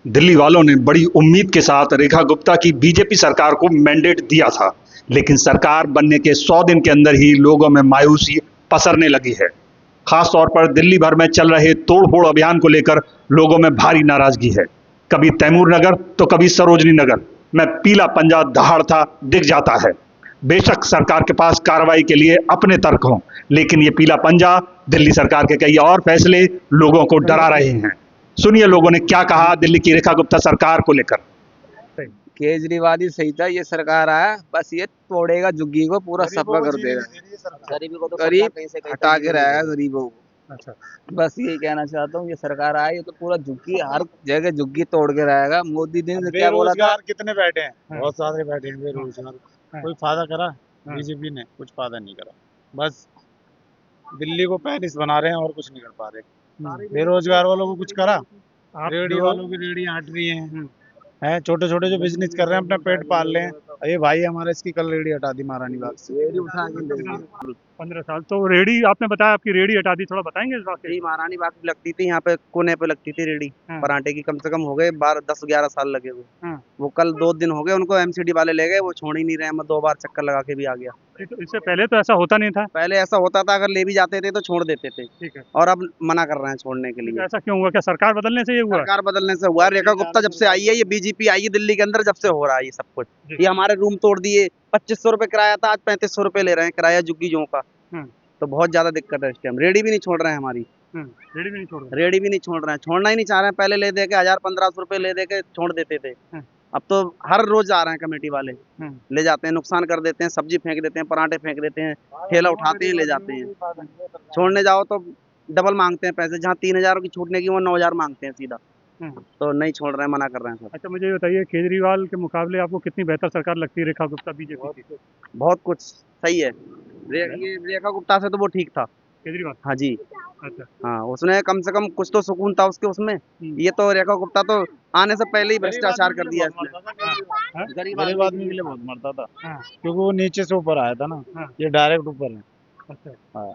दिल्ली वालों ने बड़ी उम्मीद के साथ रेखा गुप्ता की बीजेपी सरकार को मैंडेट दिया था, लेकिन सरकार बनने के 100 दिन के अंदर ही लोगों में मायूसी पसरने लगी है। खास तौर पर दिल्ली भर में चल रहे तोड़-फोड़ अभियान को लेकर लोगों में भारी नाराजगी है। कभी तैमूर नगर तो कभी सरोजनी नगर में पीला पंजा दहाड़ता दिख जाता है। बेशक सरकार के पास कार्रवाई के लिए अपने तर्क हों, लेकिन ये पीला पंजा दिल्ली सरकार के कई और फैसले लोगों को डरा रहे हैं। सुनिए लोगों ने क्या कहा दिल्ली की रेखा गुप्ता सरकार को लेकर। केजरीवाल ही सही था, ये सरकार आया बस ये तोड़ेगा झुग्गी को, पूरा सफा कर देगा। गरीबी को तो गरीब कहीं से कहीं हटा के रहेगा गरीबों को। अच्छा, बस यही कहना चाहता हूँ, ये सरकार आया ये तो पूरा झुग्गी, हर जगह झुग्गी तोड़ के रहेगा। मोदी ने क्या बोला था? बेरोजगार कितने बैठे हैं? बहुत सारे बैठे हैं बेरोजगार। कोई फायदा करा? बीजेपी ने कुछ फायदा नहीं करा। बस दिल्ली को पेरिस बना रहे हैं और कुछ नहीं कर पा रहे। बेरोजगार वालों को कुछ करा? रेडी वालों की रेडियां हट रही हैं, छोटे छोटे जो बिजनेस कर रहे हैं अपना पेट पाल रहे हैं। ये भाई हमारे इसकी कल रेडी हटा दी महारानी बाग से। रेडी उठा के ले गए। 15 साल तो रेडी आपने बताया, आपकी रेडी हटा दी, थोड़ा बताएंगे इस बात जी, महारानी बाग पे लगती थी, यहाँ पे कोने पे लगती थी रेडी पराठे की। कम से कम हो गए 10-11 साल लगे हुए। वो कल 2 दिन हो गए उनको एमसीडी वाले ले गए, वो छोड़ ही नहीं रहे। मैं 2 बार चक्कर लगा के भी आ गया। इससे पहले तो ऐसा होता नहीं था। पहले ऐसा होता था, अगर ले भी जाते थे तो छोड़ देते थे। ठीक है, और अब मना कर रहे हैं छोड़ने के लिए। ऐसा क्यों हुआ? क्या सरकार बदलने से ये हुआ? सरकार बदलने से हुआ। रेखा गुप्ता जब से आई है, ये बीजेपी आई है दिल्ली के अंदर, जब से हो रहा है ये सब कुछ। ये हमारे रूम तोड़ दिए। 2500 रुपए किराया था, आज 3500 रुपए ले रहे हैं किराया झुग्गी का। तो बहुत ज्यादा दिक्कत है इस टाइम। रेडी भी नहीं छोड़ रहे हैं हमारी। रेडी भी नहीं छोड़ रहे? रेडी भी नहीं छोड़ रहे हैं, छोड़ना ही नहीं चाह रहे हैं। पहले ले दे के 1000-1500 रुपए ले दे के छोड़ देते थे। अब तो हर रोज आ रहे हैं कमेटी वाले, ले जाते हैं, नुकसान कर देते हैं, सब्जी फेंक देते हैं, पराठे फेंक देते हैं, ठेला उठाते हैं, ले जाते हैं। छोड़ने जाओ तो डबल मांगते हैं पैसे। जहाँ 3000 की छूटने की वो 9000 मांगते हैं सीधा। तो नहीं छोड़ रहे हैं, मना कर रहे हैं सब। अच्छा, मुझे बताइए, केजरीवाल के मुकाबले आपको कितनी बेहतर सरकार लगती है रेखा गुप्ता बीजेपी की? बहुत कुछ सही है। ये रेखा गुप्ता से तो वो ठीक था केजरीवाल? हाँ जी। अच्छा, हाँ, उसने कम से कम कुछ तो सुकून था उसके उसमें। ये तो रेखा गुप्ता तो आने से पहले ही भ्रष्टाचार कर दिया इसने। गरीब आदमी के लिए बहुत मरता था, क्योंकि वो नीचे से ऊपर आया था ना। ये डायरेक्ट ऊपर है। अच्छा, हाँ,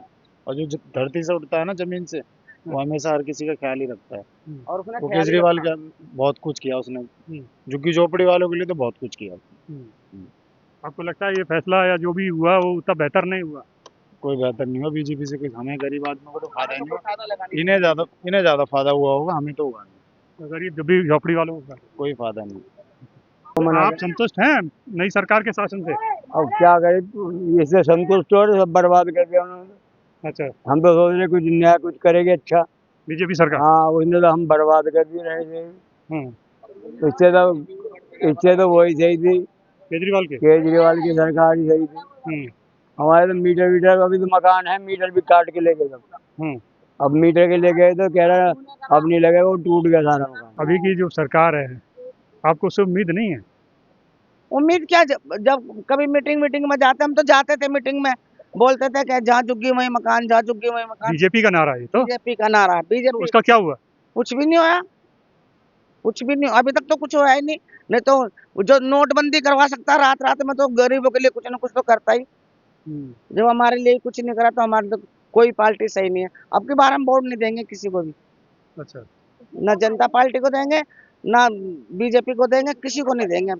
और जो धरती से उठता है ना, जमीन से, वो हमेशा हर किसी का ख्याल ही रखता है। और उसने वो केजरीवाल का बहुत कुछ किया उसने। झुग्गी झोपड़ी वालों के लिए तो बहुत कुछ किया। आपको लगता है ये फैसला या जो भी हुआ वो उतना बेहतर नहीं हुआ? कोई बेहतर नहीं हुआ बीजेपी से। कुछ हमें गरीब आदमियों को तो फायदा नहीं हुआ। इन्हें ज्यादा फायदा हुआ होगा, हमें तो हुआ नहीं। गरीब जो भी झोपड़ी वालों को कोई फायदा नहीं। आप संतुष्ट हैं नई सरकार के शासन से? अब क्या करें, इससे संतुष्ट हो रहे, सब बर्बाद कर दिया उन्होंने। अच्छा, हम तो सोच रहे कुछ नया कुछ करेंगे अच्छा। बीजेपी सरकार? हाँ, उसने तो हम बर्बाद कर दिए रहे थे। इससे तो वही सही थी, केजरीवाल की सरकार ही सही थी। हमारे तो मीटर अभी तो मकान है, मीटर भी काट के ले गए सब। अब मीटर के ले गए तो कह रहा अब नहीं लगेगा, वो टूट गया सारा मकान। अभी की जो सरकार है, आपको उससे उम्मीद नहीं है? उम्मीद क्या, जब कभी मीटिंग में जाते, हम तो जाते थे मीटिंग में, बोलते थे कि जहाँ झुग्गी वही मकान, जहाँ झुग्गी वही मकान। बीजेपी का नारा है तो? बीजेपी का नारा है। बीजेपी उसका क्या हुआ? कुछ भी नहीं होया, कुछ भी नहीं, अभी तक तो कुछ हुआ ही नहीं। नहीं तो जो नोटबंदी करवा सकता रात में, तो गरीबों के लिए कुछ ना कुछ तो करता ही। जब हमारे लिए कुछ नहीं करा तो हमारे तो कोई पार्टी सही नहीं है। अब की बार हम वोट नहीं देंगे किसी को भी। अच्छा, ना जनता पार्टी को देंगे, ना बीजेपी को देंगे, किसी को नहीं देंगे।